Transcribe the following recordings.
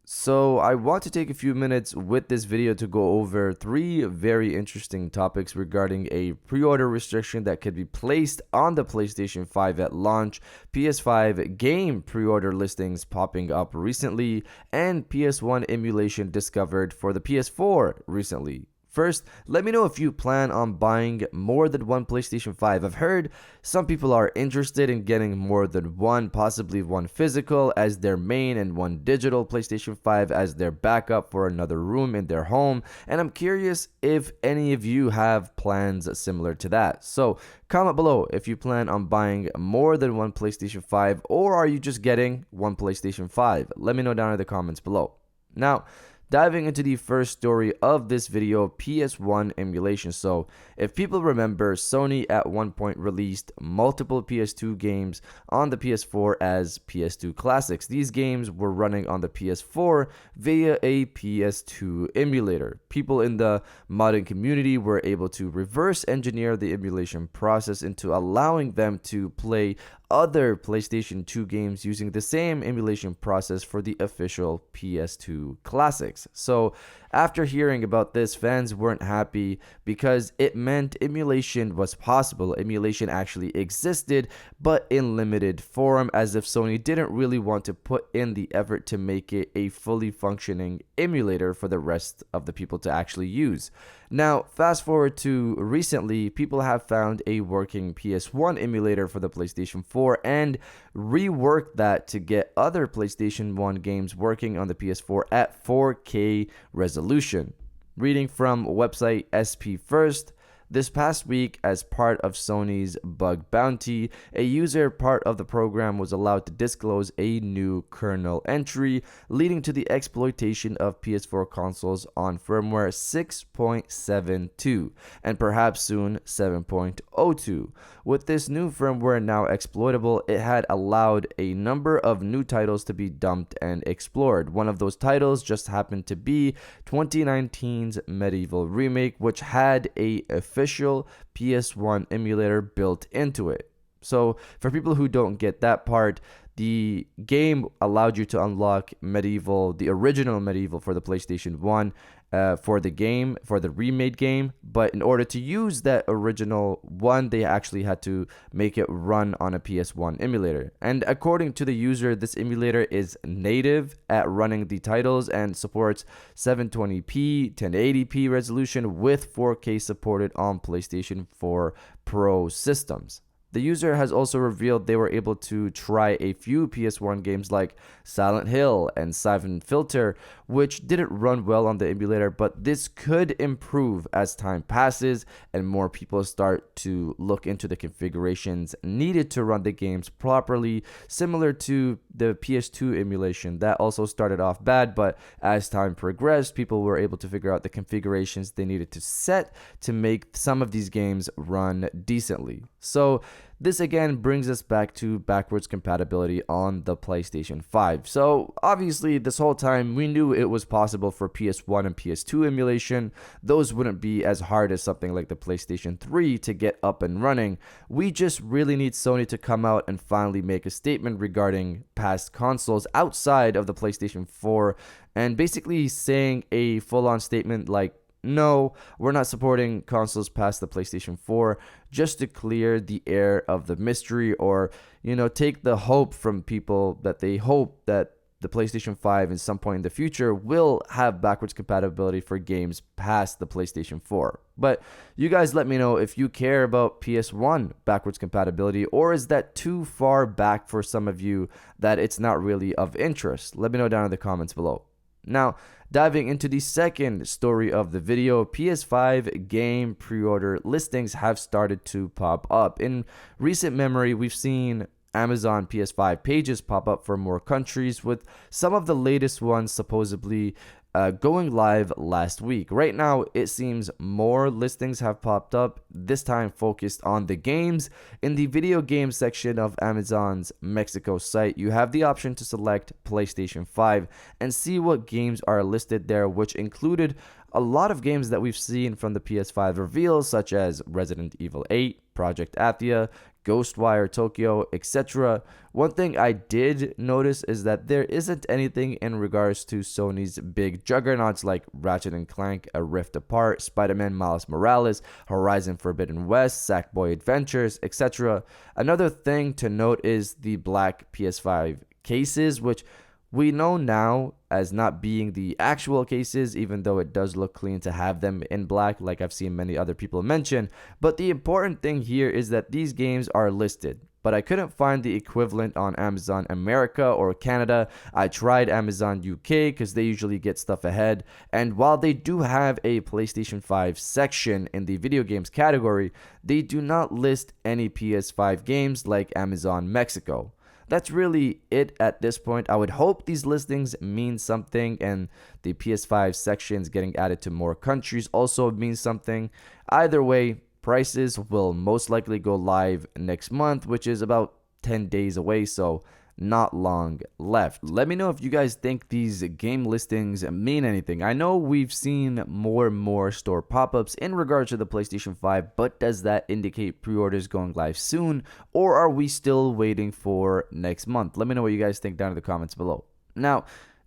So I want to take a few minutes with this video to go over three very interesting topics regarding a pre-order restriction that could be placed on the PlayStation 5 at launch, PS5 game pre-order listings popping up recently, and PS1 emulation discovered for the PS4 recently. First, let me know if you plan on buying more than one PlayStation 5. I've heard some people are interested in getting more than one, possibly one physical as their main and one digital PlayStation 5 as their backup for another room in their home. And I'm curious if any of you have plans similar to that. So comment below if you plan on buying more than one PlayStation 5, or are you just getting one PlayStation 5? Let me know down in the comments below. Now, diving into the first story of this video, PS1 emulation. So, if people remember, Sony at one point released multiple PS2 games on the PS4 as PS2 classics. These games were running on the PS4 via a PS2 emulator. People in the modding community were able to reverse engineer the emulation process into allowing them to play other PlayStation 2 games using the same emulation process for the official PS2 classics. So, after hearing about this, fans weren't happy because it meant emulation was possible. Emulation actually existed, but in limited form, as if Sony didn't really want to put in the effort to make it a fully functioning emulator for the rest of the people to actually use. Now, fast forward to recently, people have found a working PS1 emulator for the PlayStation 4 and reworked that to get other PlayStation 1 games working on the PS4 at 4K resolution. Reading from website SP First, this past week, as part of Sony's bug bounty, a user part of the program was allowed to disclose a new kernel entry, leading to the exploitation of PS4 consoles on firmware 6.72 and perhaps soon 7.02. With this new firmware now exploitable, it had allowed a number of new titles to be dumped and explored. One of those titles just happened to be 2019's Medieval Remake, which had a official PS1 emulator built into it. So, for people who don't get that part, the game allowed you to unlock Medieval, the original Medieval for the PlayStation 1, for the remade game. But in order to use that original one, they actually had to make it run on a PS1 emulator. And according to the user, this emulator is native at running the titles and supports 720p, 1080p resolution with 4K supported on PlayStation 4 Pro systems. The user has also revealed they were able to try a few PS1 games like Silent Hill and Siphon Filter, which didn't run well on the emulator, but this could improve as time passes and more people start to look into the configurations needed to run the games properly, similar to the PS2 emulation that also started off bad, but as time progressed, people were able to figure out the configurations they needed to set to make some of these games run decently. So this again brings us back to backwards compatibility on the PlayStation 5. So obviously this whole time we knew it was possible for PS1 and PS2 emulation. Those wouldn't be as hard as something like the PlayStation 3 to get up and running. We just really need Sony to come out and finally make a statement regarding past consoles outside of the PlayStation 4 and basically saying a full-on statement like, no, we're not supporting consoles past the PlayStation 4, just to clear the air of the mystery, or, take the hope from people that they hope that the PlayStation 5 in some point in the future will have backwards compatibility for games past the PlayStation 4. But you guys let me know if you care about PS1 backwards compatibility, or is that too far back for some of you that it's not really of interest? Let me know down in the comments below. Now, diving into the second story of the video, PS5 game pre-order listings have started to pop up. In recent memory, we've seen Amazon PS5 pages pop up for more countries, with some of the latest ones supposedly going live last week. Right now, it seems more listings have popped up, this time focused on the games. In the video game section of Amazon's Mexico site, you have the option to select PlayStation 5 and see what games are listed there, which included a lot of games that we've seen from the PS5 reveal, such as Resident Evil 8, Project Athia, Ghostwire Tokyo, etc. One thing I did notice is that there isn't anything in regards to Sony's big juggernauts like Ratchet and Clank, A Rift Apart, Spider-Man Miles Morales, Horizon Forbidden West, Sackboy Adventures, etc. Another thing to note is the black PS5 cases, which we know now as not being the actual cases, even though it does look clean to have them in black, like I've seen many other people mention. But the important thing here is that these games are listed, but I couldn't find the equivalent on Amazon America or Canada. I tried Amazon UK because they usually get stuff ahead, and while they do have a PlayStation 5 section in the video games category, they do not list any PS5 games like Amazon Mexico. That's really it at this point. I would hope these listings mean something, and the PS5 sections getting added to more countries also means something. Either way, prices will most likely go live next month, which is about 10 days away, so not long left. Let me know if you guys think these game listings mean anything. I know we've seen more and more store pop-ups in regards to the PlayStation 5, but does that indicate pre-orders going live soon, or are we still waiting for next month? Let me know what you guys think down in the comments below. Now,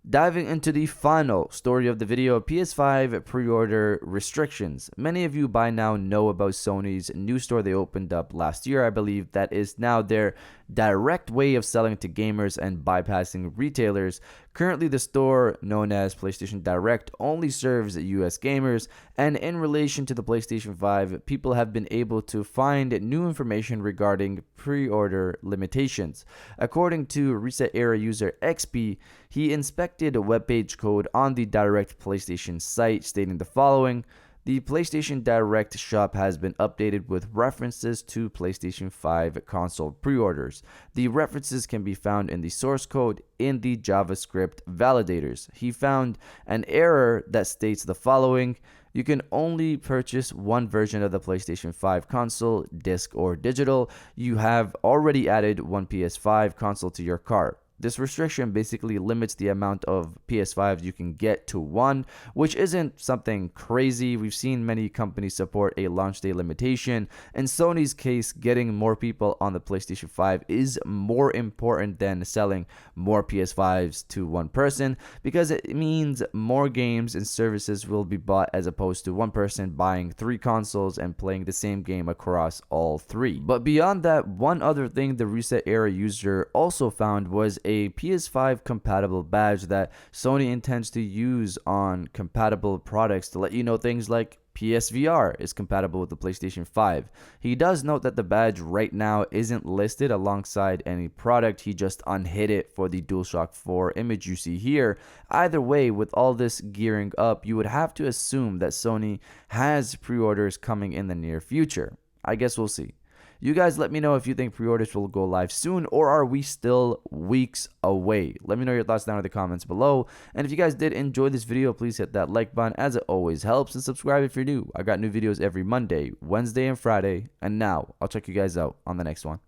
diving into the final story of the video, PS5 pre-order restrictions. Many of you by now know about Sony's new store they opened up last year, I believe, that is now their direct way of selling to gamers and bypassing retailers. Currently, the store, known as PlayStation Direct, only serves US gamers, and in relation to the PlayStation 5, people have been able to find new information regarding pre-order limitations. According to Reset Era user XP, he inspected a webpage code on the Direct PlayStation site stating the following: the PlayStation Direct shop has been updated with references to PlayStation 5 console pre-orders. The references can be found in the source code in the JavaScript validators. He found an error that states the following: you can only purchase one version of the PlayStation 5 console, disc or digital. You have already added one PS5 console to your cart. This restriction basically limits the amount of PS5s you can get to one, which isn't something crazy. We've seen many companies support a launch day limitation. In Sony's case, getting more people on the PlayStation 5 is more important than selling more PS5s to one person, because it means more games and services will be bought as opposed to one person buying 3 consoles and playing the same game across all 3. But beyond that, one other thing the Reset Era user also found was a PS5 compatible badge that Sony intends to use on compatible products to let you know things like PSVR is compatible with the PlayStation 5. He does note that the badge right now isn't listed alongside any product. He just unhid it for the DualShock 4 image you see here. Either way, with all this gearing up, you would have to assume that Sony has pre-orders coming in the near future. I guess we'll see. You guys let me know if you think pre-orders will go live soon, or are we still weeks away? Let me know your thoughts down in the comments below. And if you guys did enjoy this video, please hit that like button as it always helps, and subscribe if you're new. I got new videos every Monday, Wednesday, and Friday. And now, I'll check you guys out on the next one.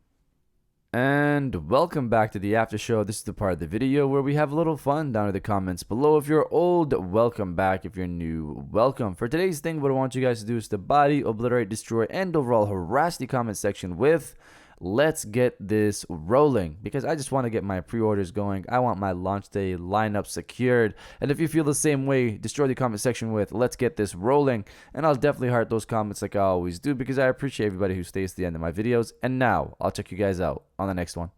And welcome back to the after show. This is the part of the video where we have a little fun down in the comments below. If you're old, welcome back. If you're new, welcome. For today's thing, what I want you guys to do is to body, obliterate, destroy, and overall harass the comment section with "Let's get this rolling," because I just want to get my pre-orders going. I want my launch day lineup secured. And if you feel the same way, destroy the comment section with "Let's get this rolling," and I'll definitely heart those comments like I always do, because I appreciate everybody who stays to the end of my videos. And now I'll check you guys out on the next one.